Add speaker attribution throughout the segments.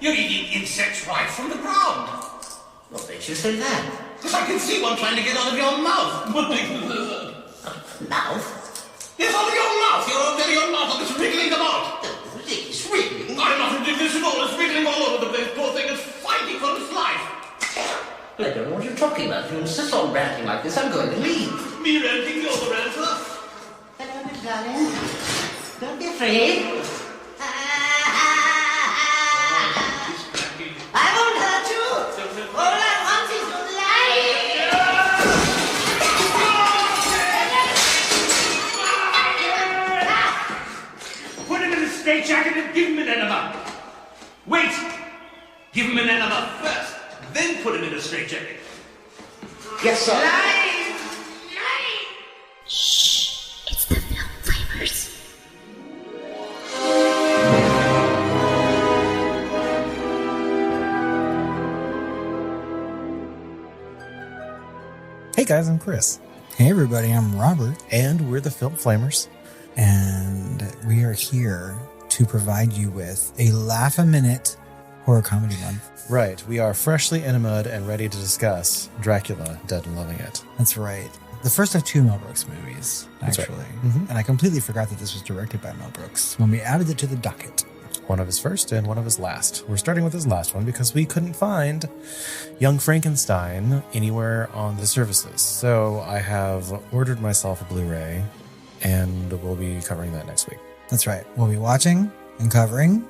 Speaker 1: You're eating insects right from the ground.
Speaker 2: What makes you say that?
Speaker 1: Because I can see one trying to get out of your mouth.
Speaker 2: Mouth?
Speaker 1: Yes, out of your mouth. Your mouth is wriggling about.
Speaker 2: It's wriggling?
Speaker 1: I'm not ridiculous at all. It's wriggling all over the place. Poor thing is fighting for its life.
Speaker 2: I don't know what you're talking about. If you insist on ranting like this, I'm going to leave.
Speaker 1: Me ranting, you're the ranter.
Speaker 2: Hello, my darling. Don't be afraid. I won't hurt you. All I want is your life.
Speaker 1: Put him in a straitjacket and give him an enema. Wait. Give him an enema first. Then put him in a straitjacket.
Speaker 2: Yes, sir.
Speaker 3: Shh, it's the Film Flamers.
Speaker 4: Hey guys, I'm Chris.
Speaker 5: Hey everybody, I'm Robert.
Speaker 4: And we're the Film Flamers.
Speaker 5: And we are here to provide you with a laugh-a-minute horror comedy month.
Speaker 4: Right, we are freshly enemed and ready to discuss Dracula, Dead and Loving It.
Speaker 5: That's right. The first of two Mel Brooks movies, actually.
Speaker 4: Right. Mm-hmm.
Speaker 5: And I completely forgot that this was directed by Mel Brooks when we added it to the docket.
Speaker 4: One of his first and one of his last. We're starting with his last one because we couldn't find Young Frankenstein anywhere on the services. So I have ordered myself a Blu-ray and we'll be covering that next week.
Speaker 5: That's right. We'll be watching and covering,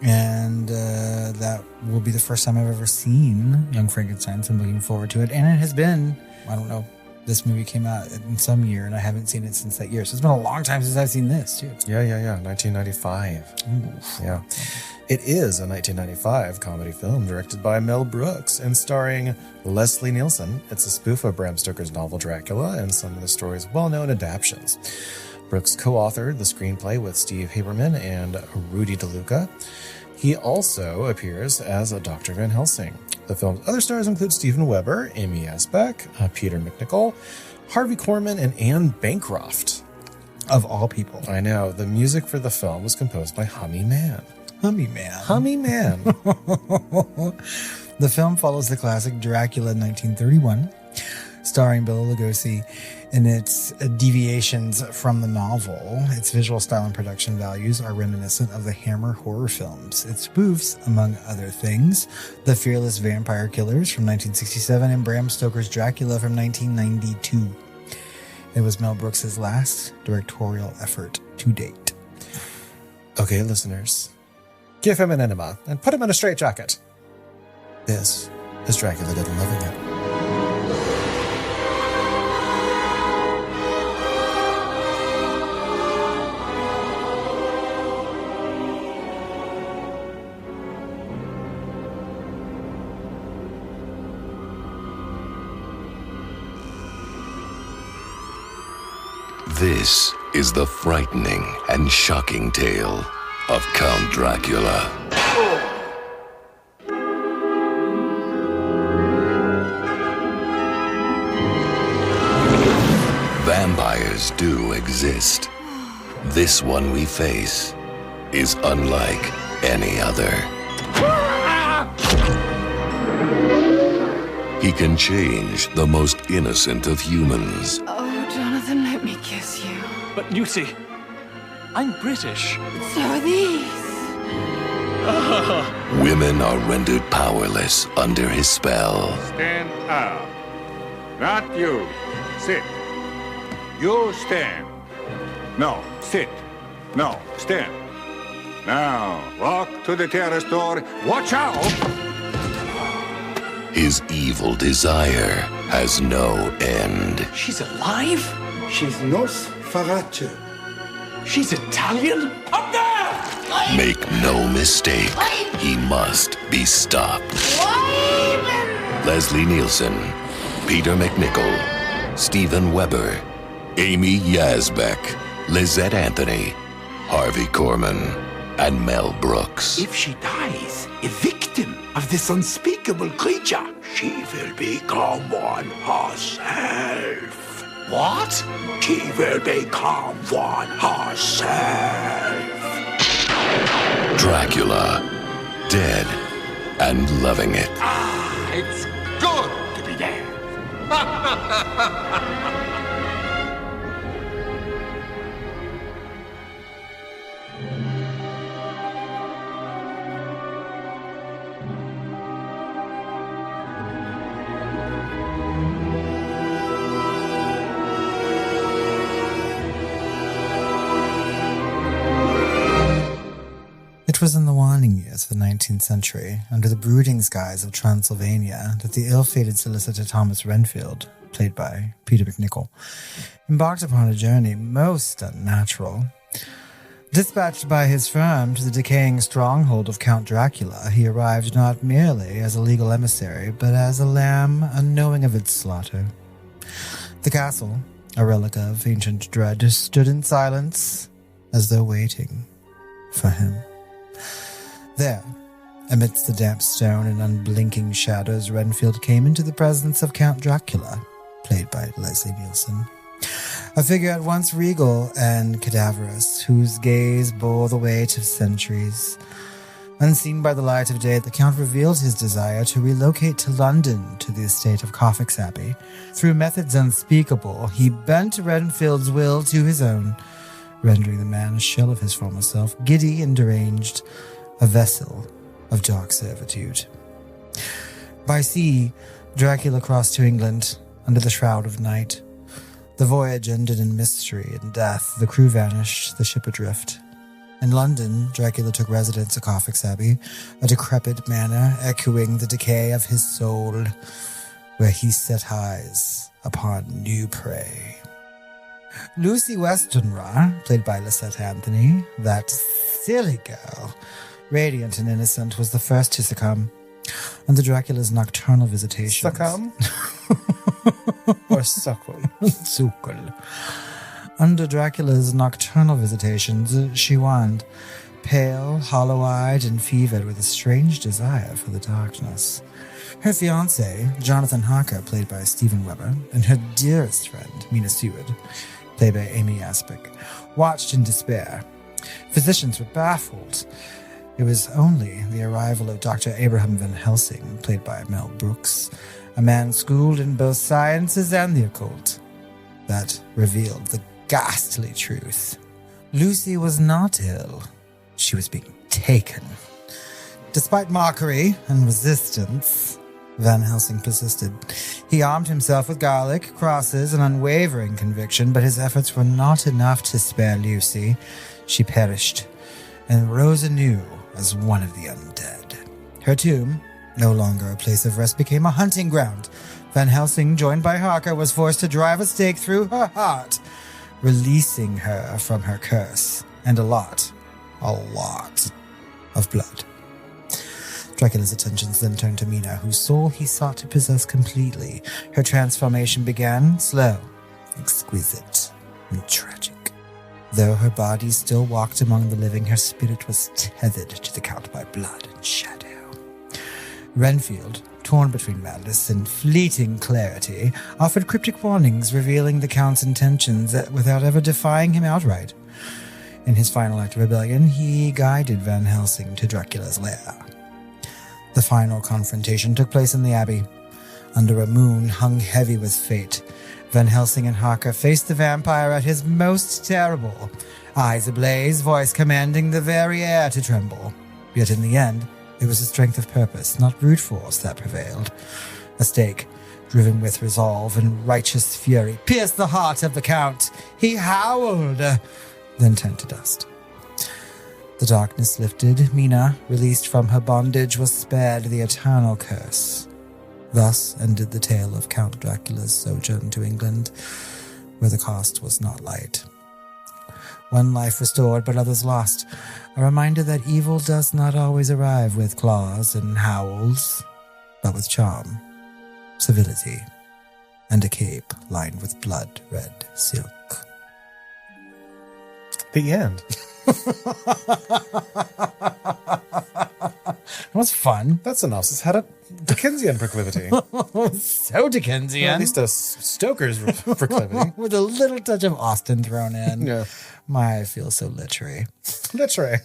Speaker 5: and that will be the first time I've ever seen Young Frankenstein, so I'm looking forward to it. And it has been, I don't know, this movie came out in some year and I haven't seen it since that year. So it's been a long time since I've seen this too.
Speaker 4: Yeah. 1995.
Speaker 5: Oof.
Speaker 4: Yeah. It is a 1995 comedy film directed by Mel Brooks and starring Leslie Nielsen. It's a spoof of Bram Stoker's novel Dracula and some of the story's well-known adaptations. Brooks co-authored the screenplay with Steve Haberman and Rudy Luca. He also appears as a Dr. Van Helsing. The film's other stars include Steven Weber, Amy Yasbeck, Peter MacNicol, Harvey Korman, and Anne Bancroft.
Speaker 5: Of all people.
Speaker 4: I know. The music for the film was composed by Hummie Mann.
Speaker 5: Hummie Mann.
Speaker 4: Hummie Mann.
Speaker 5: The film follows the classic Dracula 1931, starring Bela Lugosi, in its deviations from the novel. Its visual style and production values are reminiscent of the Hammer horror films. It spoofs, among other things, The Fearless Vampire Killers from 1967 and Bram Stoker's Dracula from 1992. It was Mel Brooks' last directorial effort to date.
Speaker 4: Okay, listeners, give him an enema and put him in a straitjacket. This is Dracula Dead and Loving It.
Speaker 6: This is the frightening and shocking tale of Count Dracula. Vampires do exist. This one we face is unlike any other. He can change the most innocent of humans.
Speaker 7: Oh, Jonathan, let me kiss you.
Speaker 8: But Lucy, I'm British.
Speaker 7: So are these.
Speaker 6: Women are rendered powerless under his spell.
Speaker 9: Stand up. Not you. Sit. You stand. No, sit. No, stand. Now, walk to the terrace door. Watch out!
Speaker 6: His evil desire has no end.
Speaker 8: She's alive?
Speaker 10: She's Nosferatu.
Speaker 8: She's Italian? Up there!
Speaker 6: Make no mistake, he must be stopped. Leslie Nielsen, Peter MacNicol, Steven Weber, Amy Yasbeck, Lizette Anthony, Harvey Korman, and Mel Brooks.
Speaker 10: If she dies, a victim of this unspeakable creature, she will become one herself.
Speaker 8: What?
Speaker 10: She will become one herself.
Speaker 6: Dracula, Dead and loving it.
Speaker 10: It's good to be there.
Speaker 5: It was in the waning years of the 19th century, under the brooding skies of Transylvania, that the ill-fated solicitor Thomas Renfield, played by Peter MacNicol, embarked upon a journey most unnatural. Dispatched by his firm to the decaying stronghold of Count Dracula, he arrived not merely as a legal emissary, but as a lamb unknowing of its slaughter. The castle, a relic of ancient dread, stood in silence, as though waiting for him. There, amidst the damp stone and unblinking shadows, Renfield came into the presence of Count Dracula, played by Leslie Nielsen. A figure at once regal and cadaverous, whose gaze bore the weight of centuries. Unseen by the light of day, the Count revealed his desire to relocate to London to the estate of Carfax Abbey. Through methods unspeakable, he bent Renfield's will to his own, rendering the man a shell of his former self, giddy and deranged, a vessel of dark servitude. By sea, Dracula crossed to England under the shroud of night. The voyage ended in mystery and death. The crew vanished, the ship adrift. In London, Dracula took residence at Carfax Abbey, a decrepit manor echoing the decay of his soul, where he set eyes upon new prey. Lucy Westenra, played by Lestat Anthony, that silly girl, radiant and innocent, was the first to succumb under Dracula's nocturnal visitations.
Speaker 4: Succumb? Or suckle?
Speaker 5: Suckle. Under Dracula's nocturnal visitations, she waned, pale, hollow-eyed, and fevered with a strange desire for the darkness. Her fiancé, Jonathan Harker, played by Stephen Weber, and her dearest friend, Mina Seward, played by Amy Yasbeck, watched in despair. Physicians were baffled. It was only the arrival of Dr. Abraham Van Helsing, played by Mel Brooks, a man schooled in both sciences and the occult, that revealed the ghastly truth. Lucy was not ill. She was being taken. Despite mockery and resistance, Van Helsing persisted. He armed himself with garlic, crosses, and unwavering conviction, but his efforts were not enough to spare Lucy. She perished and rose anew as one of the undead. Her tomb, no longer a place of rest, became a hunting ground. Van Helsing, joined by Harker, was forced to drive a stake through her heart, releasing her from her curse and a lot of blood. Dracula's attentions then turned to Mina, whose soul he sought to possess completely. Her transformation began slow, exquisite, and tragic. Though her body still walked among the living, her spirit was tethered to the Count by blood and shadow. Renfield, torn between madness and fleeting clarity, offered cryptic warnings revealing the Count's intentions without ever defying him outright. In his final act of rebellion, he guided Van Helsing to Dracula's lair. The final confrontation took place in the Abbey. Under a moon hung heavy with fate, Van Helsing and Harker faced the vampire at his most terrible, eyes ablaze, voice commanding the very air to tremble. Yet in the end, it was the strength of purpose, not brute force, that prevailed. A stake, driven with resolve and righteous fury, pierced the heart of the Count. He howled, then turned to dust. The darkness lifted. Mina, released from her bondage, was spared the eternal curse. Thus ended the tale of Count Dracula's sojourn to England, where the cost was not light. One life restored, but others lost. A reminder that evil does not always arrive with claws and howls, but with charm, civility, and a cape lined with blood-red silk.
Speaker 4: The end.
Speaker 5: That was fun.
Speaker 4: That synopsis had a Dickensian proclivity.
Speaker 5: So Dickensian.
Speaker 4: Or at least a Stoker's proclivity.
Speaker 5: With a little touch of Austen thrown in.
Speaker 4: Yeah.
Speaker 5: I feel so literary.
Speaker 4: Literary.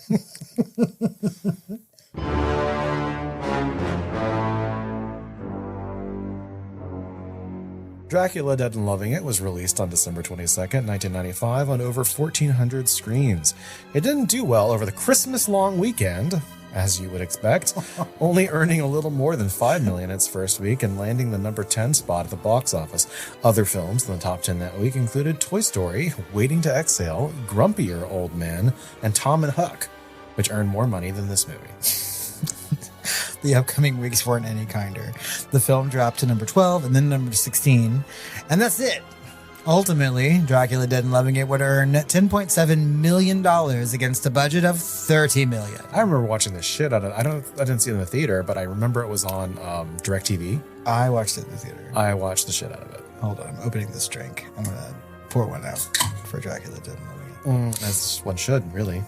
Speaker 4: Dracula Dead and Loving It was released on December 22nd, 1995 on over 1,400 screens. It didn't do well over the Christmas long weekend, as you would expect, only earning a little more than $5 million its first week and landing the number 10 spot at the box office. Other films in the top 10 that week included Toy Story, Waiting to Exhale, Grumpier Old Men, and Tom and Huck, which earned more money than this movie.
Speaker 5: The upcoming weeks weren't any kinder. The film dropped to number 12 and then number 16, and that's it. Ultimately, Dracula Dead and Loving It would earn $10.7 million against a budget of $30 million.
Speaker 4: I remember watching the shit out of it. I didn't see it in the theater, but I remember it was on DirecTV.
Speaker 5: I watched it in the theater.
Speaker 4: I watched the shit out of it.
Speaker 5: Hold on, I'm opening this drink. I'm going to pour one out for Dracula Dead and Loving It.
Speaker 4: As one should, really. Yeah.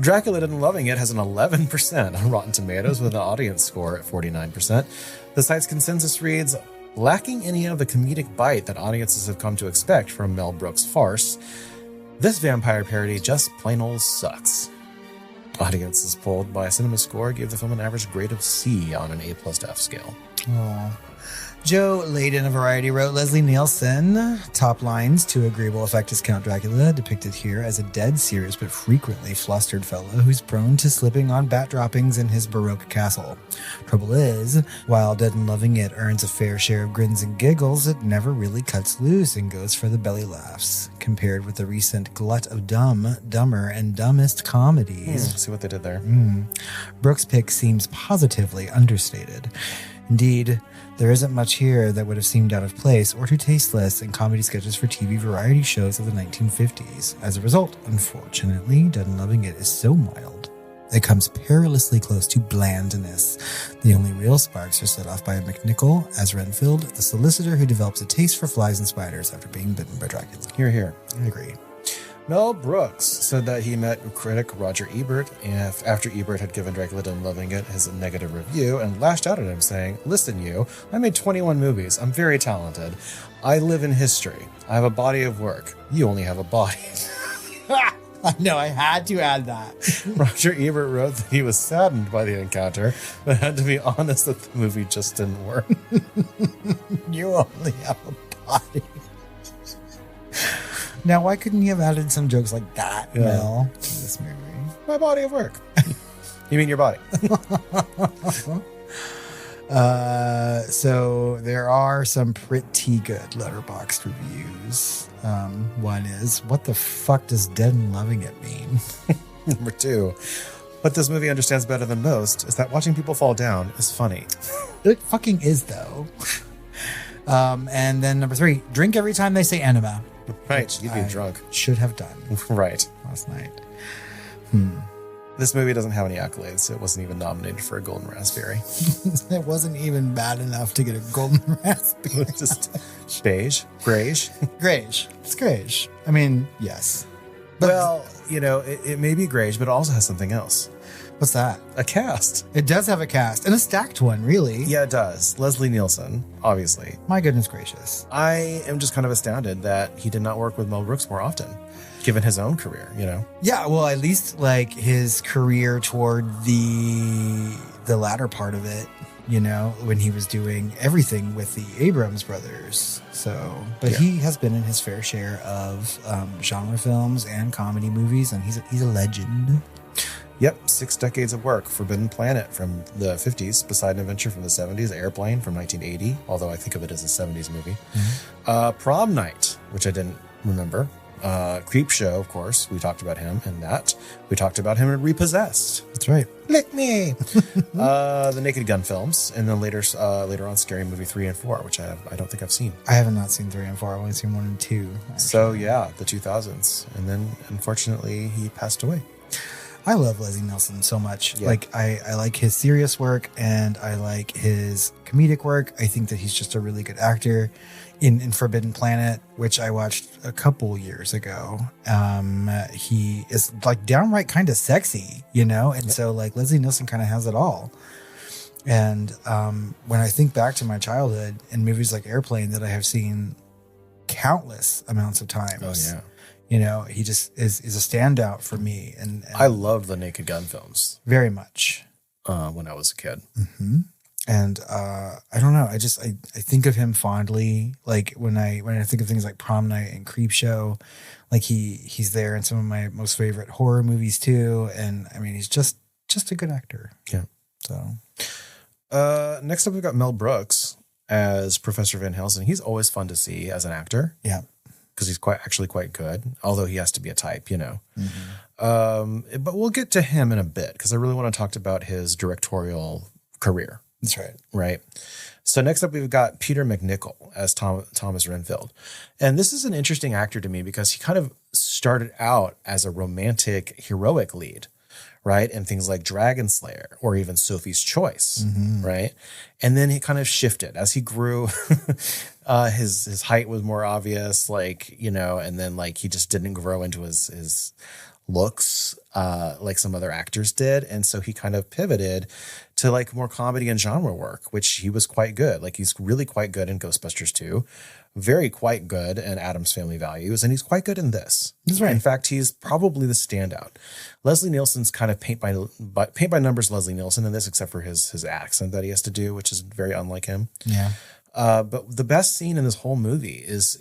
Speaker 4: Dracula Dead and Loving It has an 11% on Rotten Tomatoes with an audience score at 49%. The site's consensus reads, lacking any of the comedic bite that audiences have come to expect from Mel Brooks' farce, this vampire parody just plain old sucks. Audiences polled by CinemaScore gave the film an average grade of C on an A+ to F scale.
Speaker 5: Oh. Joe Layden of Variety wrote, Leslie Nielsen, top lines, to agreeable effect is Count Dracula, depicted here as a dead, serious, but frequently flustered fellow who's prone to slipping on bat droppings in his Baroque castle. Trouble is, while Dead and Loving It earns a fair share of grins and giggles, it never really cuts loose and goes for the belly laughs, compared with the recent glut of dumb, dumber, and dumbest comedies.
Speaker 4: See what they did there.
Speaker 5: Brooks' pick seems positively understated. Indeed, there isn't much here that would have seemed out of place or too tasteless in comedy sketches for TV variety shows of the 1950s. As a result, unfortunately, Dead and Loving It is so mild, it comes perilously close to blandness. The only real sparks are set off by MacNicol as Renfield, the solicitor who develops a taste for flies and spiders after being bitten by Dracula.
Speaker 4: Hear, hear.
Speaker 5: I agree.
Speaker 4: Mel Brooks said that he met critic Roger Ebert after Ebert had given Dracula Dead and Loving It his negative review and lashed out at him saying, listen you, I made 21 movies. I'm very talented. I live in history. I have a body of work. You only have a body.
Speaker 5: I know, I had to add that.
Speaker 4: Roger Ebert wrote that he was saddened by the encounter, but had to be honest that the movie just didn't work.
Speaker 5: You only have a body. Now, why couldn't you have added some jokes like that, Mel, to this movie?
Speaker 4: My body of work. You mean your body?
Speaker 5: So there are some pretty good Letterboxd reviews. One is, what the fuck does Dead and Loving It mean?
Speaker 4: Number 2, what this movie understands better than most is that watching people fall down is funny.
Speaker 5: It fucking is, though. And then number 3, drink every time they say enema.
Speaker 4: Right, you'd be drunk.
Speaker 5: Should have done.
Speaker 4: Right.
Speaker 5: Last night.
Speaker 4: This movie doesn't have any accolades. It wasn't even nominated for a Golden Raspberry.
Speaker 5: It wasn't even bad enough to get a Golden Raspberry.
Speaker 4: Just beige, grayish.
Speaker 5: Grayish. It's grayish. I mean, yes.
Speaker 4: But, well, you know, it may be grayish, but it also has something else.
Speaker 5: What's that?
Speaker 4: A cast.
Speaker 5: It does have a cast, and a stacked one, really.
Speaker 4: Yeah, it does. Leslie Nielsen, obviously.
Speaker 5: My goodness gracious.
Speaker 4: I am just kind of astounded that he did not work with Mel Brooks more often, given his own career, you know?
Speaker 5: Yeah, well, at least like his career toward the latter part of it, you know, when he was doing everything with the Abrams brothers. So, but he has been in his fair share of genre films and comedy movies, and he's a legend.
Speaker 4: Yep, 6 decades of work. Forbidden Planet from the 50s, Poseidon Adventure from the 70s, Airplane from 1980, although I think of it as a 70s movie. Prom Night, which I didn't remember. Creep Show, of course. We talked about him in that. We talked about him in Repossessed.
Speaker 5: That's right.
Speaker 4: Lick me! The Naked Gun films, and then later on Scary Movie 3 and 4, which I don't think I've seen.
Speaker 5: I have not seen 3 and 4. I've only seen 1 and 2. Actually.
Speaker 4: So yeah, the 2000s. And then, unfortunately, he passed away.
Speaker 5: I love Leslie Nielsen so much. Yeah. Like, I like his serious work and I like his comedic work. I think that he's just a really good actor. In Forbidden Planet, which I watched a couple years ago, he is like downright kind of sexy, you know? And so like Leslie Nielsen kind of has it all. And when I think back to my childhood and movies like Airplane that I have seen countless amounts of times.
Speaker 4: Oh, yeah.
Speaker 5: You know, he just is a standout for me. And
Speaker 4: I loved the Naked Gun films.
Speaker 5: Very much.
Speaker 4: When I was a kid.
Speaker 5: Mm-hmm. And I don't know. I think of him fondly. Like when I think of things like Prom Night and Creepshow, like he's there in some of my most favorite horror movies too. And I mean, he's just a good actor.
Speaker 4: Yeah.
Speaker 5: So
Speaker 4: next up, we've got Mel Brooks as Professor Van Helsing. He's always fun to see as an actor.
Speaker 5: Yeah.
Speaker 4: Because he's quite good, although he has to be a type, you know.
Speaker 5: Mm-hmm.
Speaker 4: But we'll get to him in a bit because I really want to talk about his directorial career.
Speaker 5: That's right.
Speaker 4: Right. So next up, we've got Peter MacNicol as Thomas Renfield. And this is an interesting actor to me because he kind of started out as a romantic, heroic lead, right? And things like Dragon Slayer or even Sophie's Choice, right? And then he kind of shifted as he grew. His height was more obvious, like, you know, and then like he just didn't grow into his looks like some other actors did. And so he kind of pivoted to like more comedy and genre work, which he was quite good. Like he's really quite good in Ghostbusters 2, very quite good in Addams Family Values, and he's quite good in this.
Speaker 5: That's right.
Speaker 4: In fact, he's probably the standout. Leslie Nielsen's kind of paint by numbers Leslie Nielsen in this, except for his accent that he has to do, which is very unlike him.
Speaker 5: Yeah.
Speaker 4: But the best scene in this whole movie is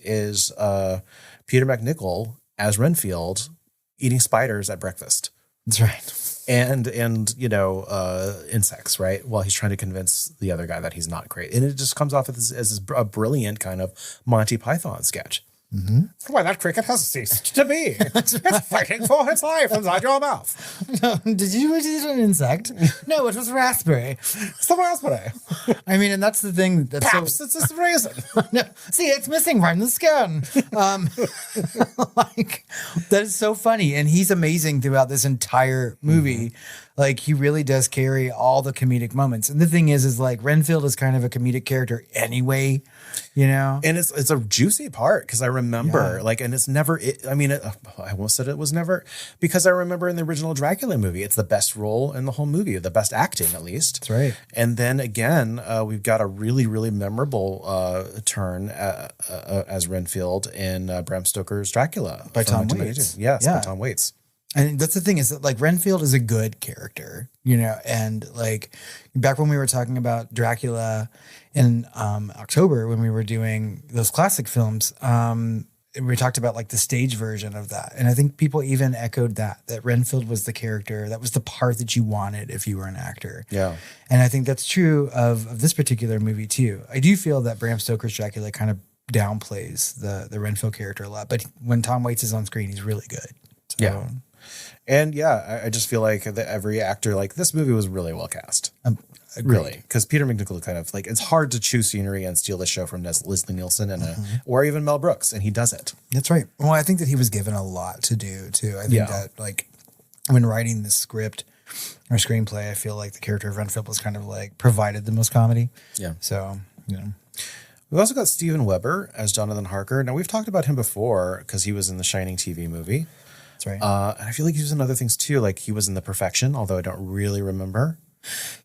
Speaker 4: Peter MacNicol as Renfield eating spiders at breakfast.
Speaker 5: That's right.
Speaker 4: And you know, insects, right? While he's trying to convince the other guy that he's not great. And it just comes off as a brilliant kind of Monty Python sketch.
Speaker 5: Mm-hmm.
Speaker 4: Why, that cricket has ceased to be. It's fighting for its life inside your mouth.
Speaker 5: No, did you eat an insect? No, it was raspberry.
Speaker 4: It's the raspberry.
Speaker 5: I mean, and that's the thing.
Speaker 4: Perhaps it's this reason.
Speaker 5: No, see, it's missing from the skin. Like, that is so funny. And he's amazing throughout this entire movie. Like, he really does carry all the comedic moments. And the thing is like, Renfield is kind of a comedic character anyway, you know?
Speaker 4: And it's a juicy part because I remember, like, and it's never, I almost said it was never, because I remember in the original Dracula movie, it's the best role in the whole movie, the best acting at least.
Speaker 5: That's right.
Speaker 4: And then again, we've got a really, really memorable turn as Renfield in Bram Stoker's Dracula.
Speaker 5: By Tom Waits.
Speaker 4: Yes, by Tom Waits.
Speaker 5: And that's the thing is that like Renfield is a good character, you know, and like back when we were talking about Dracula in October when we were doing those classic films, we talked about like the stage version of that. And I think people even echoed that Renfield was the character, that was the part that you wanted if you were an actor.
Speaker 4: Yeah.
Speaker 5: And I think that's true of this particular movie too. I do feel that Bram Stoker's Dracula kind of downplays the Renfield character a lot, but when Tom Waits is on screen, he's really good. So.
Speaker 4: Yeah. And yeah, I just feel like that every actor, like this movie was really well cast. Really. Because Peter MacNicol kind of like, it's hard to choose scenery and steal the show from Leslie Nielsen or even Mel Brooks, and he does it.
Speaker 5: That's right. Well, I think that he was given a lot to do too. I think that like when writing the script or screenplay, I feel like the character of Renfield was kind of like provided the most comedy.
Speaker 4: Yeah.
Speaker 5: So, you know.
Speaker 4: We've also got Steven Weber as Jonathan Harker. Now, we've talked about him before because he was in the Shining TV movie.
Speaker 5: That's right.
Speaker 4: And I feel like he was in other things too. Like he was in The Perfection, although I don't really remember.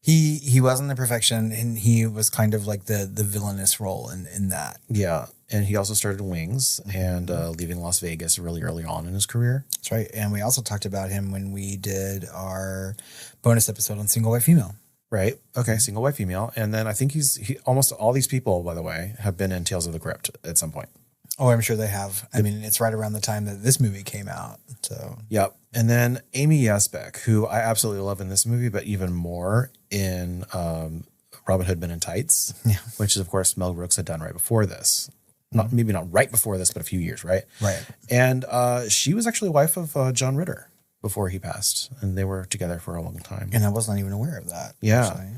Speaker 5: He was in The Perfection, and he was kind of like the villainous role in that.
Speaker 4: Yeah. And he also started Wings and leaving Las Vegas really early on in his career.
Speaker 5: That's right. And we also talked about him when we did our bonus episode on Single White Female.
Speaker 4: Right. Okay. Single White Female. And then I think he almost all these people, by the way, have been in Tales of the Crypt at some point.
Speaker 5: Oh, I'm sure they have. I mean, it's right around the time that this movie came out. So,
Speaker 4: yep. And then Amy Yasbeck, who I absolutely love in this movie, but even more in Robin Hood Men in Tights, which is, of course, Mel Brooks had done right before this. Maybe not right before this, but a few years, right?
Speaker 5: Right.
Speaker 4: And she was actually wife of John Ritter before he passed, and they were together for a long time.
Speaker 5: And I was not even aware of that.
Speaker 4: Yeah.
Speaker 5: Actually.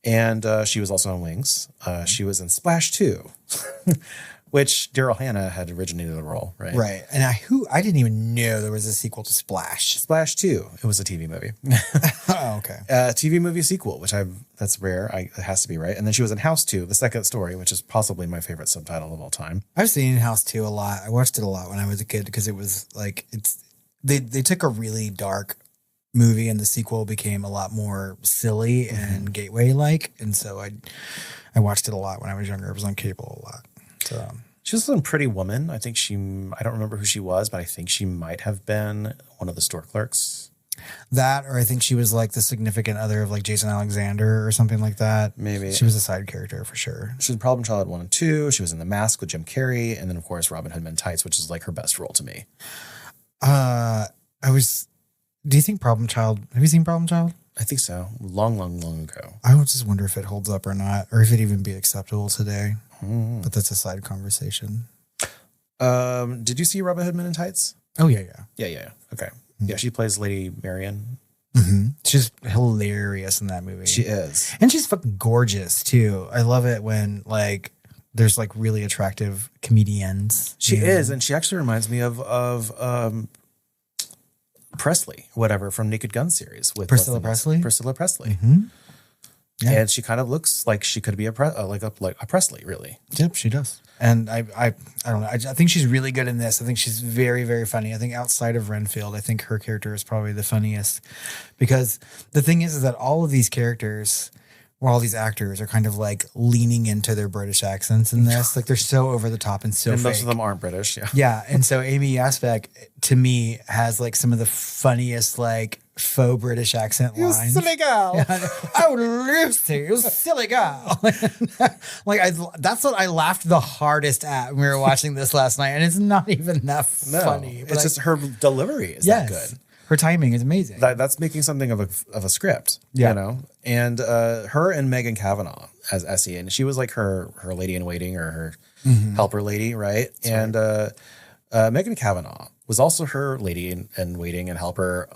Speaker 4: And she was also on Wings. She was in Splash 2. Which Daryl Hannah had originated the role, right?
Speaker 5: Right. And I didn't even know there was a sequel to Splash.
Speaker 4: Splash 2. It was a TV movie.
Speaker 5: Oh, okay.
Speaker 4: TV movie sequel, which that's rare. It has to be, right? And then she was in House 2, the second story, which is possibly my favorite subtitle of all time.
Speaker 5: I've seen House 2 a lot. I watched it a lot when I was a kid because it was like, they took a really dark movie and the sequel became a lot more silly and gateway-like. And so I watched it a lot when I was younger. It was on cable a lot. So
Speaker 4: she was in Pretty Woman. I don't remember who she was, but I think she might have been one of the store clerks.
Speaker 5: That, or I think she was like the significant other of like Jason Alexander or something like that.
Speaker 4: Maybe.
Speaker 5: She was a side character for sure.
Speaker 4: She was in Problem Child 1 and 2. She was in The Mask with Jim Carrey. And then, of course, Robin Hood Men in Tights, which is like her best role to me.
Speaker 5: Do you think Problem Child, have you seen Problem Child?
Speaker 4: I think so. Long ago.
Speaker 5: I would just wonder if it holds up or not, or if it'd even be acceptable today. But that's a side conversation.
Speaker 4: Did you see Robin Hood Men in Tights?
Speaker 5: Oh, yeah.
Speaker 4: Yeah. Okay. Yeah, she plays Lady Marion.
Speaker 5: Mm-hmm. She's hilarious in that movie.
Speaker 4: She is.
Speaker 5: And she's fucking gorgeous, too. I love it when, like, there's, like, really attractive comedians.
Speaker 4: She is, and she actually reminds me of Presley, whatever, from Naked Gun series. With
Speaker 5: Priscilla Presley?
Speaker 4: Priscilla Presley.
Speaker 5: Mm-hmm. Yeah.
Speaker 4: And she kind of looks like she could be a Presley, really.
Speaker 5: Yep, she does. And I don't know. I think she's really good in this. I think she's very, very funny. I think outside of Renfield, I think her character is probably the funniest. Because the thing is that all of these characters, or all these actors, are kind of like leaning into their British accents in this. Like they're so over the top and so
Speaker 4: and
Speaker 5: fake.
Speaker 4: most of them aren't British, yeah.
Speaker 5: Yeah, and so Amy Yasbeck, to me, has like some of the funniest like faux British accent lines.
Speaker 4: You silly girl.
Speaker 5: Yeah, oh, Lucy, you silly girl. That's what I laughed the hardest at when we were watching this last night, and it's not even that funny.
Speaker 4: It's just her delivery is that good.
Speaker 5: Her timing is amazing.
Speaker 4: That's making something of a script, you know? And her and Megan Cavanaugh as Essie, and she was like her lady in waiting or her helper lady, right? That's and Megan Cavanaugh was also her lady in waiting and helper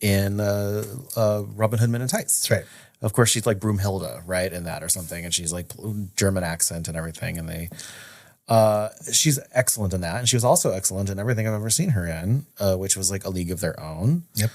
Speaker 4: in Robin Hood Men in Tights.
Speaker 5: That's right.
Speaker 4: Of course, she's like Broomhilda, right, in that or something, and she's like German accent and everything, and they... she's excellent in that, and she was also excellent in everything I've ever seen her in, which was like A League of Their Own.
Speaker 5: Yep.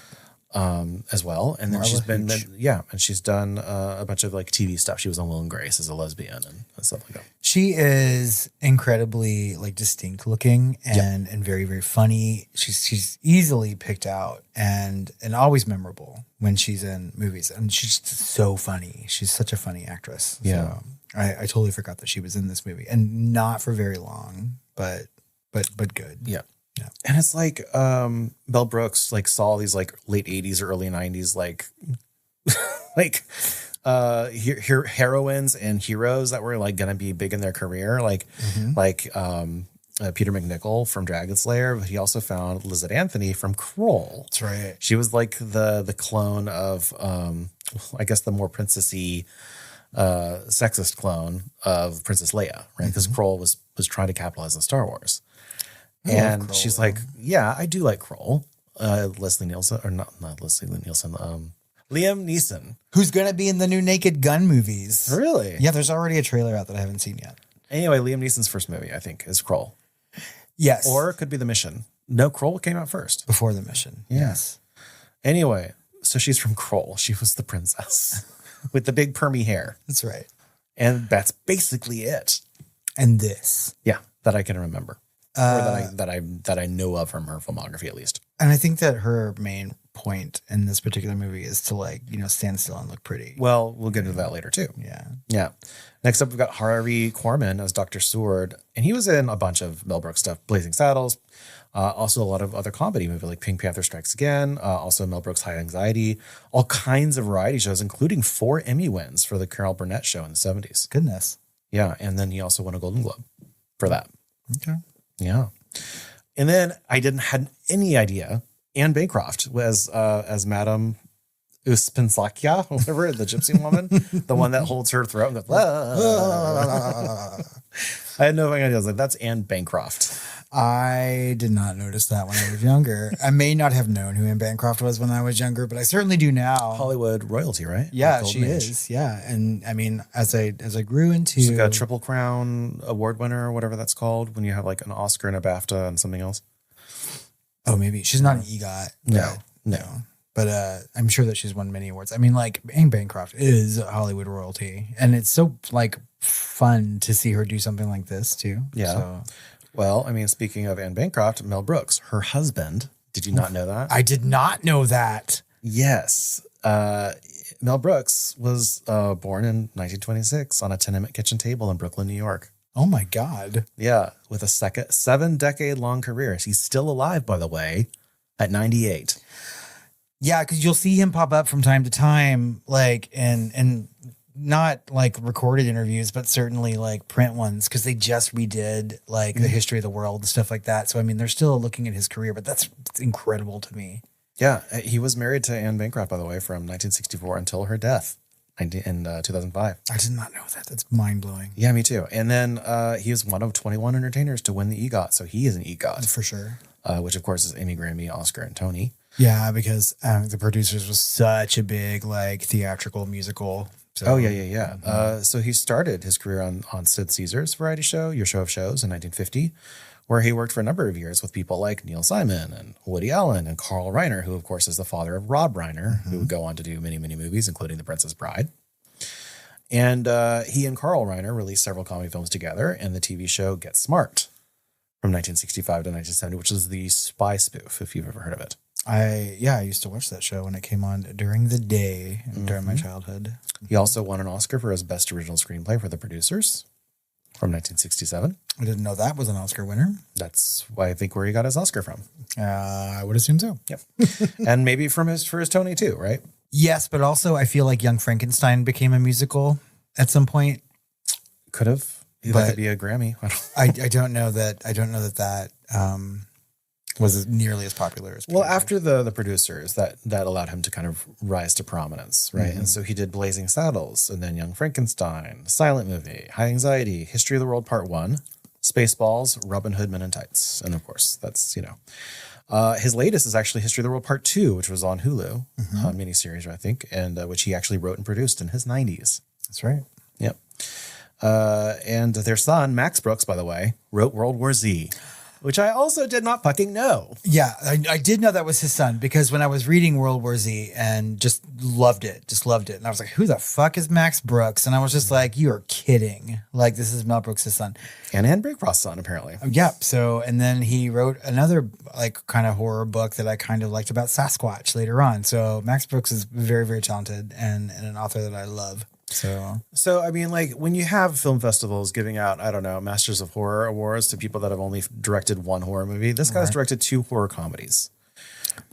Speaker 4: As well, and then she's been and she's done a bunch of like TV stuff. She was on Will and Grace as a lesbian and stuff like that.
Speaker 5: She is incredibly like distinct looking and very, very funny. She's easily picked out and always memorable when she's in movies, and she's so funny. She's such a funny actress.
Speaker 4: Yeah.
Speaker 5: So I totally forgot that she was in this movie, and not for very long, but good.
Speaker 4: Yeah. Yeah. And it's like Mel Brooks like saw these like late 80s or early 90s like heroines and heroes that were like gonna be big in their career, like Peter MacNicol from Dragon Slayer, but he also found Lizette Anthony from Kroll.
Speaker 5: That's right.
Speaker 4: She was like the clone of I guess the more princessy sexist clone of Princess Leia, right? Because Kroll was trying to capitalize on Star Wars. And Kroll, she's like, yeah, I do like Kroll. Leslie Nielsen, or not Leslie Nielsen, Liam Neeson.
Speaker 5: Who's going to be in the new Naked Gun movies.
Speaker 4: Really?
Speaker 5: Yeah, there's already a trailer out that I haven't seen yet.
Speaker 4: Anyway, Liam Neeson's first movie, I think, is Kroll.
Speaker 5: Yes.
Speaker 4: Or it could be The Mission. No, Kroll came out first.
Speaker 5: Before The Mission.
Speaker 4: Yeah.
Speaker 5: Yes.
Speaker 4: Anyway, so she's from Kroll. She was the princess with the big permy hair.
Speaker 5: That's right.
Speaker 4: And that's basically it.
Speaker 5: And this.
Speaker 4: Yeah, that I can remember. Or that I know of from her filmography, at least.
Speaker 5: And I think that her main point in this particular movie is to like, stand still and look pretty.
Speaker 4: Well, we'll get into that later too.
Speaker 5: Yeah.
Speaker 4: Yeah. Next up, we've got Harvey Korman as Dr. Seward. And he was in a bunch of Mel Brooks stuff, Blazing Saddles, also a lot of other comedy movies like Pink Panther Strikes Again, also Mel Brooks' High Anxiety, all kinds of variety shows, including 4 Emmy wins for the Carol Burnett show in the 70s.
Speaker 5: Goodness.
Speaker 4: Yeah. And then he also won a Golden Globe for that.
Speaker 5: Okay.
Speaker 4: Yeah. And then I had any idea Anne Bancroft was as Madame Uspensakia, whatever, the gypsy woman, the one that holds her throat and goes, I had no idea. I was like, that's Anne Bancroft.
Speaker 5: I did not notice that when I was younger. I may not have known who Anne Bancroft was when I was younger, but I certainly do now.
Speaker 4: Hollywood royalty, right?
Speaker 5: Yeah, she is. Yeah. And I mean, as I grew into...
Speaker 4: She's like a Triple Crown award winner or whatever that's called when you have like an Oscar and a BAFTA and something else.
Speaker 5: Oh, maybe. She's not an EGOT.
Speaker 4: No.
Speaker 5: But I'm sure that she's won many awards. I mean, like, Anne Bancroft is Hollywood royalty. And it's so, like, fun to see her do something like this, too.
Speaker 4: Yeah.
Speaker 5: So.
Speaker 4: Well, I mean, speaking of Anne Bancroft, Mel Brooks, her husband. Did you not know that?
Speaker 5: I did not know that.
Speaker 4: Yes. Mel Brooks was born in 1926 on a tenement kitchen table in Brooklyn, New York.
Speaker 5: Oh, my God.
Speaker 4: Yeah. With a 7-decade long career. He's still alive, by the way, at 98.
Speaker 5: Yeah, because you'll see him pop up from time to time, like and not like recorded interviews, but certainly like print ones, because they just redid like the history of the world and stuff like that. So I mean, they're still looking at his career, but that's incredible to me.
Speaker 4: Yeah, he was married to Anne Bancroft, by the way, from 1964 until her death in 2005.
Speaker 5: I did not know that. That's mind blowing.
Speaker 4: Yeah, me too. And then he was one of 21 entertainers to win the EGOT, so he is an EGOT
Speaker 5: For sure.
Speaker 4: which of course is Emmy, Grammy, Oscar, and Tony.
Speaker 5: Yeah, because The Producers was such a big like theatrical musical. So,
Speaker 4: Oh yeah. So he started his career on Sid Caesar's variety show, Your Show of Shows, in 1950, where he worked for a number of years with people like Neil Simon and Woody Allen and Carl Reiner, who of course is the father of Rob Reiner, who would go on to do many, many movies, including The Princess Bride. And he and Carl Reiner released several comedy films together, and the TV show Get Smart from 1965 to 1970, which is the spy spoof, if you've ever heard of it.
Speaker 5: I used to watch that show when it came on during the day during my childhood.
Speaker 4: He also won an Oscar for his best original screenplay for The Producers from 1967.
Speaker 5: I didn't know that was an Oscar winner.
Speaker 4: That's why I think where he got his Oscar from.
Speaker 5: I would assume so.
Speaker 4: Yep. And maybe for his Tony too, right?
Speaker 5: Yes, but also I feel like Young Frankenstein became a musical at some point.
Speaker 4: Could have. That could be a Grammy.
Speaker 5: I don't know that. I don't know that was nearly as popular as.
Speaker 4: Well, after the Producers, that allowed him to kind of rise to prominence, right? And so he did Blazing Saddles, and then Young Frankenstein, Silent Movie, High Anxiety, History of the World Part 1, Spaceballs, Robin Hood Men in Tights. And of course, that's, his latest is actually History of the World Part 2, which was on Hulu, miniseries, I think, and which he actually wrote and produced in his 90s.
Speaker 5: That's right.
Speaker 4: Yep. And their son, Max Brooks, by the way, wrote World War Z, which I also did not fucking know.
Speaker 5: Yeah, I did know that was his son, because when I was reading World War Z and just loved it. And I was like, who the fuck is Max Brooks? And I was just like, you are kidding. Like, this is Mel Brooks' son.
Speaker 4: And Anne Bancroft's son, apparently.
Speaker 5: Yeah. So, and then he wrote another like kind of horror book that I kind of liked about Sasquatch later on. So Max Brooks is very, very talented and an author that I love.
Speaker 4: So I mean, like when you have film festivals giving out, I don't know, Masters of Horror awards to people that have only directed one horror movie, this guy's directed 2 horror comedies,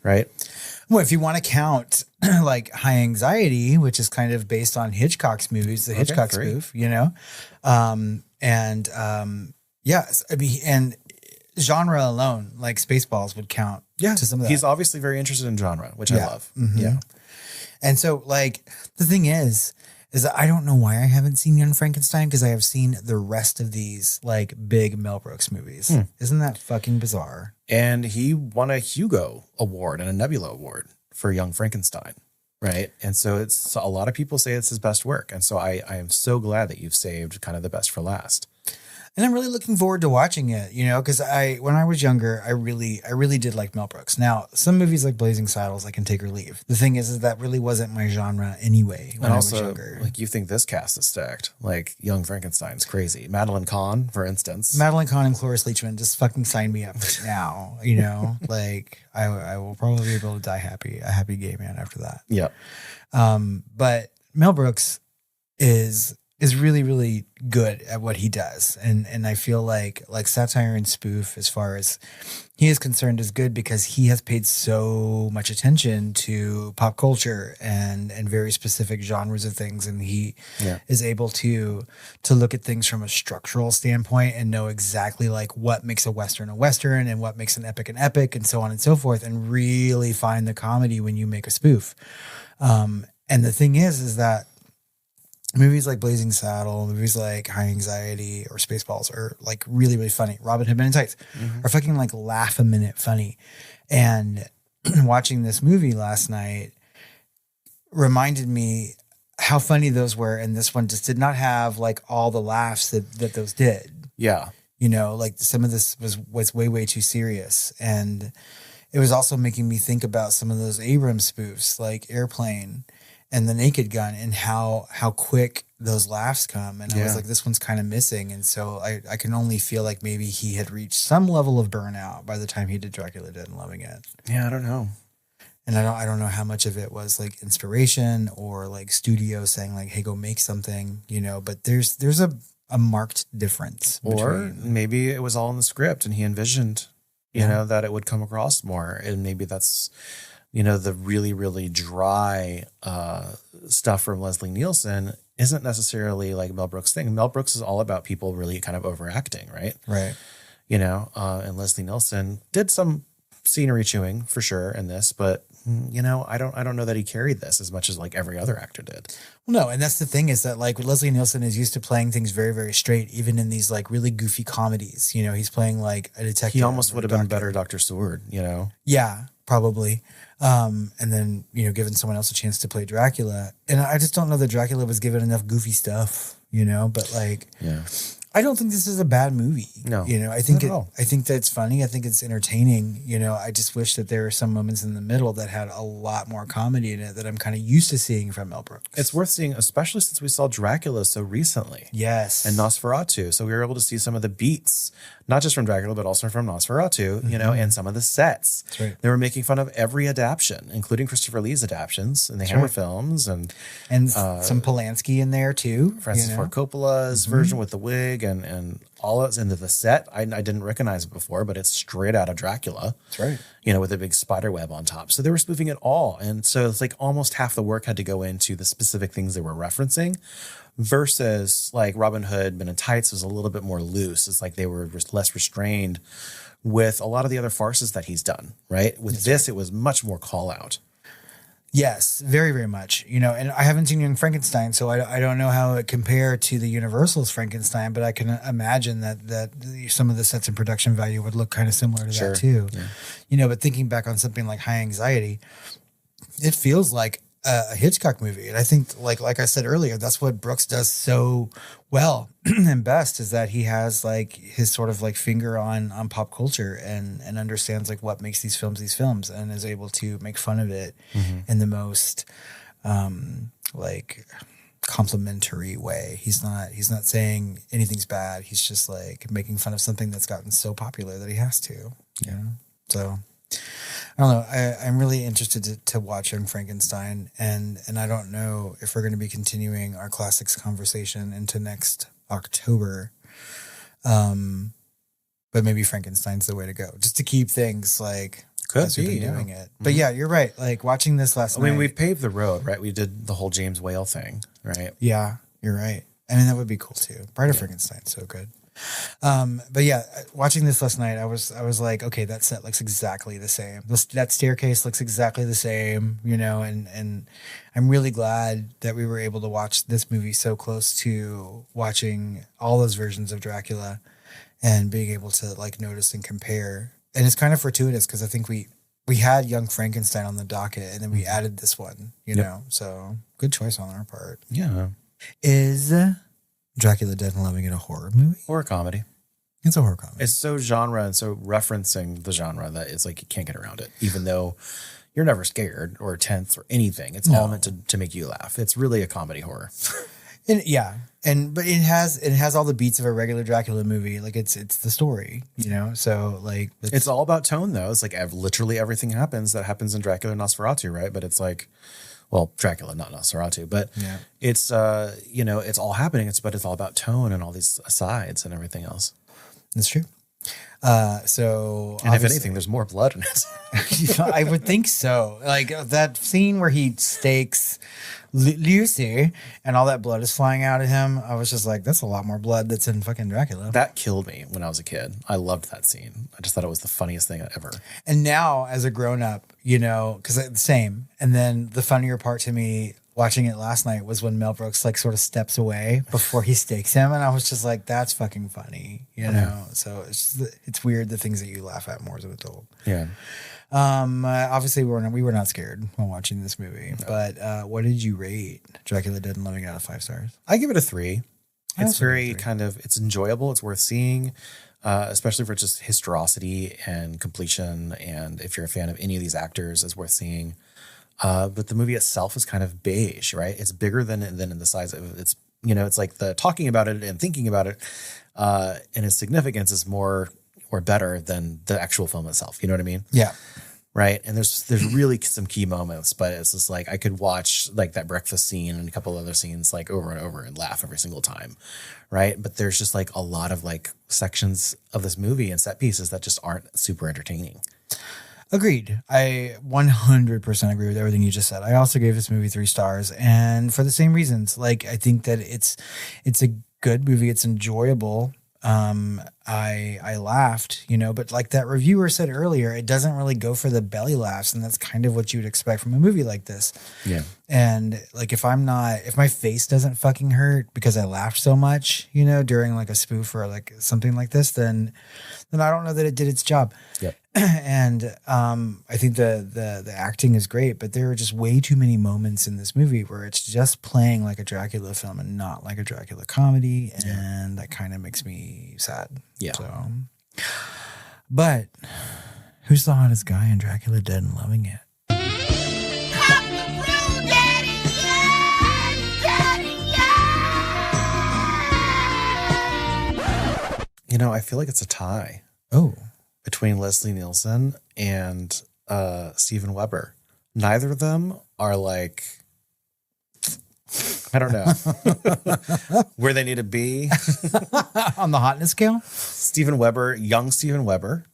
Speaker 4: right?
Speaker 5: Well, if you want to count like High Anxiety, which is kind of based on Hitchcock's movies, the Hitchcock spoof, yes, I mean, and genre alone, like Spaceballs would count.
Speaker 4: Yeah,
Speaker 5: to some of that.
Speaker 4: He's obviously very interested in genre, which I love. Yeah,
Speaker 5: and so like the thing is that I don't know why I haven't seen Young Frankenstein, because I have seen the rest of these like big Mel Brooks movies. Isn't that fucking bizarre?
Speaker 4: And he won a Hugo Award and a Nebula Award for Young Frankenstein, right? And so it's a lot of people say it's his best work. And so I am so glad that you've saved kind of the best for last.
Speaker 5: And I'm really looking forward to watching it, because when I was younger, I really did like Mel Brooks. Now, some movies like Blazing Saddles, I can take or leave. The thing is that really wasn't my genre anyway when I was younger.
Speaker 4: Like, you think this cast is stacked. Like, Young Frankenstein's crazy. Madeline Kahn, for instance.
Speaker 5: Madeline Kahn and Cloris Leachman, just fucking sign me up right now, Like, I will probably be able to die a happy gay man after that.
Speaker 4: Yep.
Speaker 5: But Mel Brooks is really, really good at what he does. And I feel like satire and spoof, as far as he is concerned, is good because he has paid so much attention to pop culture and very specific genres of things. And he is able to look at things from a structural standpoint and know exactly like what makes a Western and what makes an epic and so on and so forth, and really find the comedy when you make a spoof. And the thing is that movies like Blazing Saddle, movies like High Anxiety or Spaceballs are like really, really funny. Robin Hood Men in Tights are fucking like laugh a minute funny. And watching this movie last night reminded me how funny those were. And this one just did not have like all the laughs that those did.
Speaker 4: Yeah.
Speaker 5: Like some of this was way, way too serious. And it was also making me think about some of those Abrams spoofs like Airplane and The Naked Gun, and how quick those laughs come. And I was like, this one's kind of missing. And so I can only feel like maybe he had reached some level of burnout by the time he did Dracula Dead and Loving It.
Speaker 4: Yeah, I don't know.
Speaker 5: And I don't know how much of it was like inspiration or like studio saying like, hey, go make something, but there's a marked difference.
Speaker 4: Or maybe it was all in the script and he envisioned, that it would come across more. And maybe that's the really, really dry stuff from Leslie Nielsen isn't necessarily like Mel Brooks' thing. Mel Brooks is all about people really kind of overacting, right?
Speaker 5: Right.
Speaker 4: And Leslie Nielsen did some scenery chewing for sure in this, but I don't know that he carried this as much as like every other actor did.
Speaker 5: Well, no, and that's the thing is that like Leslie Nielsen is used to playing things very, very straight, even in these like really goofy comedies. He's playing like a detective.
Speaker 4: He almost would have been a better Dr. Seward,
Speaker 5: Yeah, probably. And then, given someone else a chance to play Dracula. And I just don't know that Dracula was given enough goofy stuff, but like,
Speaker 4: yeah.
Speaker 5: I don't think this is a bad movie.
Speaker 4: No,
Speaker 5: I think that it's funny. I think it's entertaining. I just wish that there are some moments in the middle that had a lot more comedy in it that I'm kind of used to seeing from Mel Brooks.
Speaker 4: It's worth seeing, especially since we saw Dracula so recently.
Speaker 5: Yes.
Speaker 4: And Nosferatu. So we were able to see some of the beats, not just from Dracula, but also from Nosferatu, and some of the sets.
Speaker 5: That's right.
Speaker 4: They were making fun of every adaptation, including Christopher Lee's adaptions and the Hammer films. And
Speaker 5: some Polanski in there too.
Speaker 4: Francis Ford Coppola's version with the wig and all of into the set. I didn't recognize it before, but it's straight out of Dracula.
Speaker 5: That's right.
Speaker 4: With a big spider web on top. So they were spoofing it all. And so it's like almost half the work had to go into the specific things they were referencing versus like Robin Hood, Men in Tights was a little bit more loose. It's like they were less restrained with a lot of the other farces that he's done, right? With this, it was much more call out.
Speaker 5: Yes, very, very much. And I haven't seen Young Frankenstein, so I don't know how it compared to the Universal's Frankenstein, but I can imagine that some of the sets and production value would look kind of similar to that too. Yeah. But thinking back on something like High Anxiety, it feels like a Hitchcock movie. And I think, like I said earlier, that's what Brooks does so well and best is that he has like his sort of like finger on pop culture and understands like what makes these films and is able to make fun of it in the most like complimentary way. He's not saying anything's bad. He's just like making fun of something that's gotten so popular that he has to. Yeah. So I don't know. I'm really interested to watch Young Frankenstein, and I don't know if we're going to be continuing our classics conversation into next October. But maybe Frankenstein's the way to go, just to keep things like
Speaker 4: could be
Speaker 5: doing it. But yeah, you're right. Like watching this last night.
Speaker 4: I mean, we paved the road, right? We did the whole James Whale thing, right?
Speaker 5: Yeah, you're right. I mean, that would be cool too. Bride of Frankenstein's so good. But yeah, watching this last night, I was like, okay, that set looks exactly the same. That staircase looks exactly the same, and I'm really glad that we were able to watch this movie so close to watching all those versions of Dracula and being able to like notice and compare. And it's kind of fortuitous because I think we had Young Frankenstein on the docket and then we added this one, you know, so good choice on our part.
Speaker 4: Yeah.
Speaker 5: Is Dracula Dead and Loving It a horror movie?
Speaker 4: Or a comedy.
Speaker 5: It's a horror comedy.
Speaker 4: It's so genre and so referencing the genre that it's like you can't get around it, even though you're never scared or tense or anything. It's all meant to make you laugh. It's really a comedy horror.
Speaker 5: But it has all the beats of a regular Dracula movie. Like it's the story, So like
Speaker 4: it's all about tone though. It's like literally everything happens in Dracula and Nosferatu, right? But it's like, well, Dracula, not Nosferatu, but it's it's all happening. But it's all about tone and all these asides and everything else.
Speaker 5: That's true. So
Speaker 4: and if anything, there's more blood in it.
Speaker 5: I would think so. Like that scene where he stakes Lucy and all that blood is flying out of him. I was just like, that's a lot more blood that's in fucking Dracula.
Speaker 4: That killed me when I was a kid. I loved that scene. I just thought it was the funniest thing ever.
Speaker 5: And now as a grown up, because the same. And then the funnier part to me watching it last night was when Mel Brooks like sort of steps away before he stakes him. And I was just like, that's fucking funny, So it's weird the things that you laugh at more as an adult.
Speaker 4: Yeah.
Speaker 5: Obviously we were not scared while watching this movie, but what did you rate Dracula Dead and Loving It out of 5 stars?
Speaker 4: I give it a 3. It's very it's enjoyable. It's worth seeing, especially for just historicity and completion. And if you're a fan of any of these actors, it's worth seeing. But the movie itself is kind of beige, right? It's bigger than in the size of it's, it's like the talking about it and thinking about it, and its significance is more or better than the actual film itself. You know what I mean?
Speaker 5: Yeah.
Speaker 4: Right. And there's really some key moments, but it's just like I could watch like that breakfast scene and a couple other scenes like over and over and laugh every single time. Right. But there's just like a lot of like sections of this movie and set pieces that just aren't super entertaining.
Speaker 5: Agreed. I 100% agree with everything you just said. I also gave this movie 3 stars, and for the same reasons. Like, I think that it's a good movie. It's enjoyable. I laughed, but like that reviewer said earlier, it doesn't really go for the belly laughs, and that's kind of what you would expect from a movie like this.
Speaker 4: Yeah.
Speaker 5: And like, if my face doesn't fucking hurt because I laughed so much, during like a spoof or like something like this, then I don't know that it did its job.
Speaker 4: Yep.
Speaker 5: And I think the acting is great, but there are just way too many moments in this movie where it's just playing like a Dracula film and not like a Dracula comedy, and that kind of makes me sad.
Speaker 4: Yeah.
Speaker 5: So, but who's the hottest guy in Dracula Dead and Loving It?
Speaker 4: I feel like it's a tie.
Speaker 5: Oh.
Speaker 4: Between Leslie Nielsen and Steven Weber. Neither of them are like, I don't know, where they need to be.
Speaker 5: On the hotness scale?
Speaker 4: Steven Weber, young Steven Weber,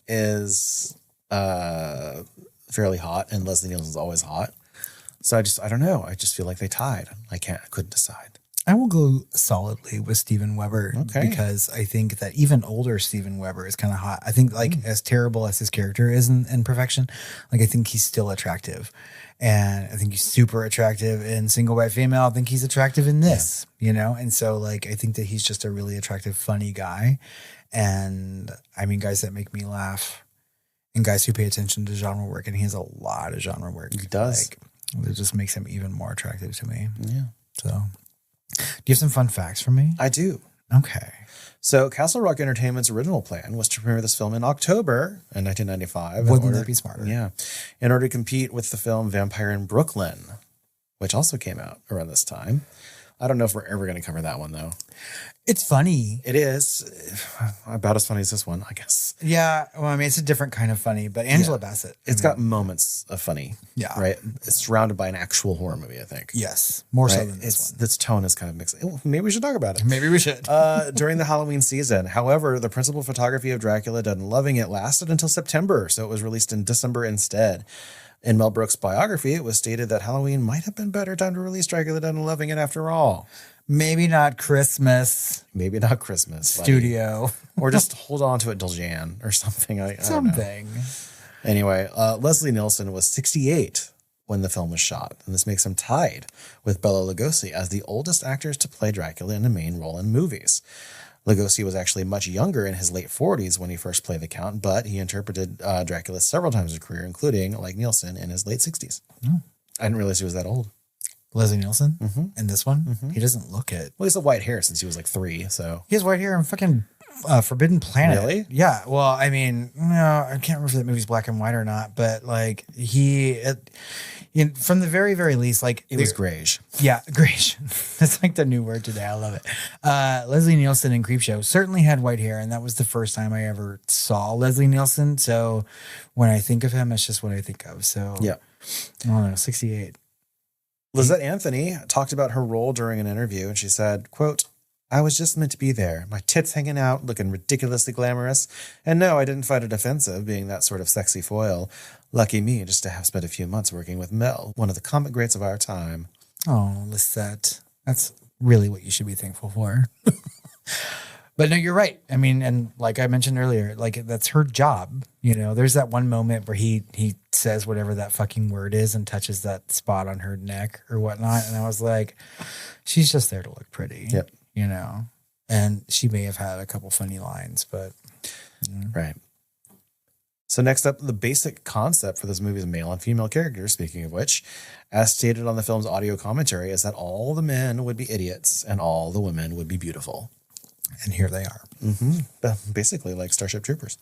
Speaker 4: is fairly hot, and Leslie Nielsen's always hot. So I don't know. I just feel like they tied. I couldn't decide.
Speaker 5: I will go solidly with Steven Weber, because I think that even older Steven Weber is kind of hot. I think like as terrible as his character is in Perfection, like I think he's still attractive, and I think he's super attractive in Single White Female. I think he's attractive in this, and so like I think that he's just a really attractive, funny guy, and I mean guys that make me laugh, and guys who pay attention to genre work, and he has a lot of genre work.
Speaker 4: He does.
Speaker 5: Like, it just makes him even more attractive to me.
Speaker 4: Yeah.
Speaker 5: So. Do you have some fun facts for me?
Speaker 4: I do.
Speaker 5: Okay.
Speaker 4: So Castle Rock Entertainment's original plan was to premiere this film in October in 1995.
Speaker 5: Wouldn't that be smarter?
Speaker 4: Yeah. In order to compete with the film Vampire in Brooklyn, which also came out around this time. I don't know if we're ever going to cover that one, though.
Speaker 5: It's funny.
Speaker 4: It is. About as funny as this one, I guess.
Speaker 5: Yeah. Well, I mean, it's a different kind of funny, but Angela Bassett.
Speaker 4: It's got moments of funny.
Speaker 5: Yeah.
Speaker 4: Right? It's surrounded by an actual horror movie, I think.
Speaker 5: Yes. More so than this one.
Speaker 4: Its tone is kind of mixed. Maybe we should talk about it.
Speaker 5: Maybe we should.
Speaker 4: During the Halloween season. However, the principal photography of Dracula Dead and Loving It lasted until September, so it was released in December instead. In Mel Brooks' biography, it was stated that Halloween might have been better time to release Dracula Dead and Loving It after all.
Speaker 5: Maybe not Christmas.
Speaker 4: Maybe not Christmas.
Speaker 5: Studio.
Speaker 4: Or just hold on to it till Jan or something. I don't know. Anyway, Leslie Nielsen was 68 when the film was shot, and this makes him tied with Bela Lugosi as the oldest actors to play Dracula in a main role in movies. Lugosi was actually much younger, in his late 40s when he first played the Count, but he interpreted Dracula several times in his career, including, like Nielsen, in his late 60s.
Speaker 5: Oh.
Speaker 4: I didn't realize he was that old.
Speaker 5: Leslie Nielsen? In this one? He doesn't look it.
Speaker 4: Well, he's had white hair since he was like 3, so.
Speaker 5: He has white hair in fucking Forbidden Planet.
Speaker 4: Really?
Speaker 5: Yeah. Well, I mean, no, I can't remember if that movie's black and white or not, but like from the very, very least, like
Speaker 4: it was grayish.
Speaker 5: Yeah, grayish. That's like the new word today. I love it. Leslie Nielsen in Creepshow certainly had white hair, and that was the first time I ever saw Leslie Nielsen. So when I think of him, it's just what I think of. So
Speaker 4: yeah,
Speaker 5: I don't know, 68.
Speaker 4: Lisette Anthony talked about her role during an interview, and she said, quote, "I was just meant to be there, my tits hanging out, looking ridiculously glamorous. And no, I didn't find it offensive, being that sort of sexy foil. Lucky me just to have spent a few months working with Mel, one of the comic greats of our time."
Speaker 5: Oh, Lisette. That's really what you should be thankful for. But no, you're right. I mean, and like I mentioned earlier, like that's her job. There's that one moment where he says whatever that fucking word is and touches that spot on her neck or whatnot. And I was like, she's just there to look pretty.
Speaker 4: Yep.
Speaker 5: And she may have had a couple funny lines, but.
Speaker 4: Right. So next up, the basic concept for this movie's male and female characters, speaking of which, as stated on the film's audio commentary, is that all the men would be idiots and all the women would be beautiful.
Speaker 5: And here they are.
Speaker 4: Mm-hmm. Basically like Starship Troopers.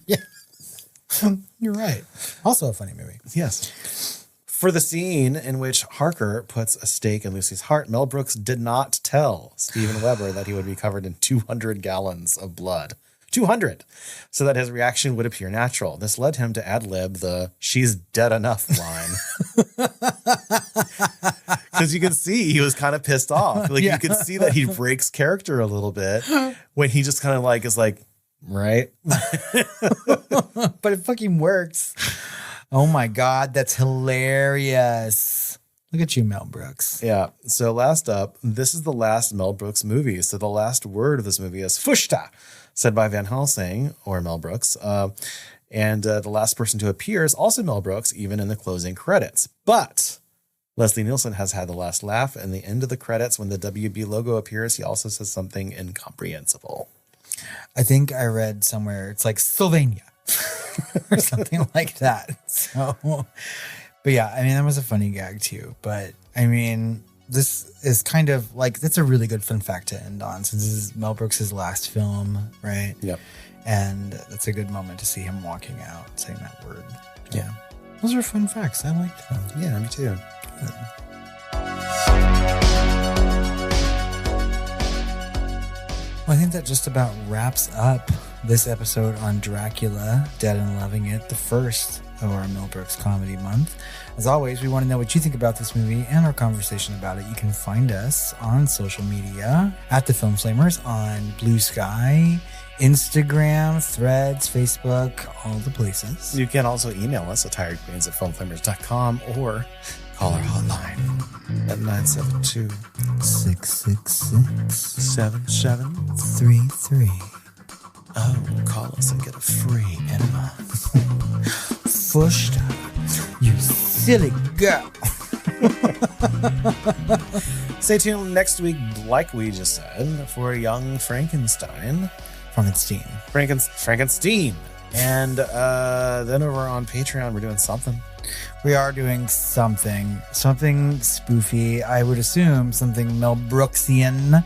Speaker 5: Yeah. You're right. Also a funny movie.
Speaker 4: Yes. For the scene in which Harker puts a stake in Lucy's heart, Mel Brooks did not tell Steven Weber that he would be covered in 200 gallons of blood. 200, so that his reaction would appear natural. This led him to ad-lib the "she's dead enough" line. Because you can see he was kind of pissed off. Like you can see that he breaks character a little bit when he just kind of like is like, Right?
Speaker 5: But it fucking works. Oh my God, that's hilarious. Look at you, Mel Brooks.
Speaker 4: Yeah. So last up, this is the last Mel Brooks movie. So the last word of this movie is Fushta, said by Van Helsing or Mel Brooks. And the last person to appear is also Mel Brooks, even in the closing credits. But Leslie Nielsen has had the last laugh. And the end of the credits, when the WB logo appears, he also says something incomprehensible.
Speaker 5: I think I read somewhere it's like Sylvania or something like that. So, but yeah, I mean, that was a funny gag too. But I mean, this is kind of like, that's a really good fun fact to end on, since this is Mel Brooks' last film, right?
Speaker 4: Yep.
Speaker 5: And that's a good moment to see him walking out, saying that word.
Speaker 4: Yeah.
Speaker 5: Those are fun facts. I liked them.
Speaker 4: Yeah, me too.
Speaker 5: Good. Well, I think that just about wraps up this episode on Dracula, Dead and Loving It, the first of our Mel Brooks Comedy Month. As always, we want to know what you think about this movie and our conversation about it. You can find us on social media at The Film Flamers on Blue Sky, Instagram, Threads, Facebook, all the places.
Speaker 4: You can also email us at tiredqueens@filmflamers.com or call our hotline at 972-666-7733. Oh, call us and get a free enema.
Speaker 5: Fushta, you silly girl.
Speaker 4: Stay tuned next week, like we just said, for Young Frankenstein. Frankenstein. And then over on Patreon, we're doing something.
Speaker 5: We are doing something spoofy. I would assume something Mel Brooksian,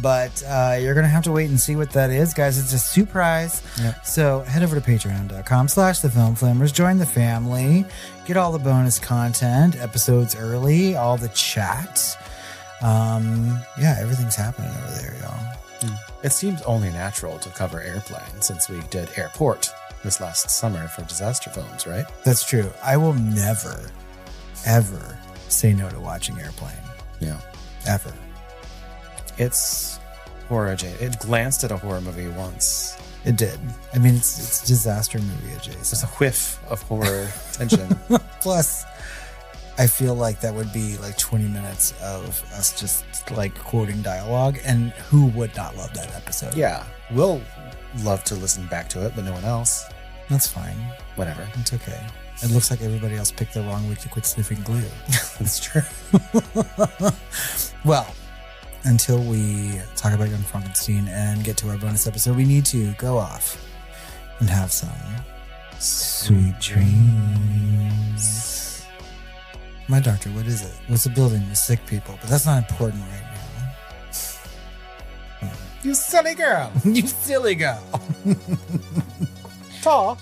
Speaker 5: but you're going to have to wait and see what that is, guys. It's a surprise.
Speaker 4: Yep.
Speaker 5: So head over to patreon.com/thefilmflamers. Join the family. Get all the bonus content, episodes early, all the chat. Yeah, everything's happening over there, y'all.
Speaker 4: It seems only natural to cover Airplane since we did Airport this last summer for disaster films, right?
Speaker 5: That's true. I will never, ever say no to watching Airplane.
Speaker 4: Yeah.
Speaker 5: Ever.
Speaker 4: It's horror adjacent. It glanced at a horror movie once.
Speaker 5: It did. I mean, it's disaster movie adjacent.
Speaker 4: Just a whiff of horror tension.
Speaker 5: Plus, I feel like that would be like 20 minutes of us just like quoting dialogue, and who would not love that episode?
Speaker 4: Yeah. We'll love to listen back to it, but no one else.
Speaker 5: That's fine.
Speaker 4: Whatever.
Speaker 5: It's okay. It looks like everybody else picked the wrong week to quit sniffing glue.
Speaker 4: That's true.
Speaker 5: Well, until we talk about Young Frankenstein and get to our bonus episode, we need to go off and have some sweet dreams. My doctor, what is it? What's a building with sick people? But that's not important right now.
Speaker 4: You silly girl.
Speaker 5: You silly girl.
Speaker 4: Ta.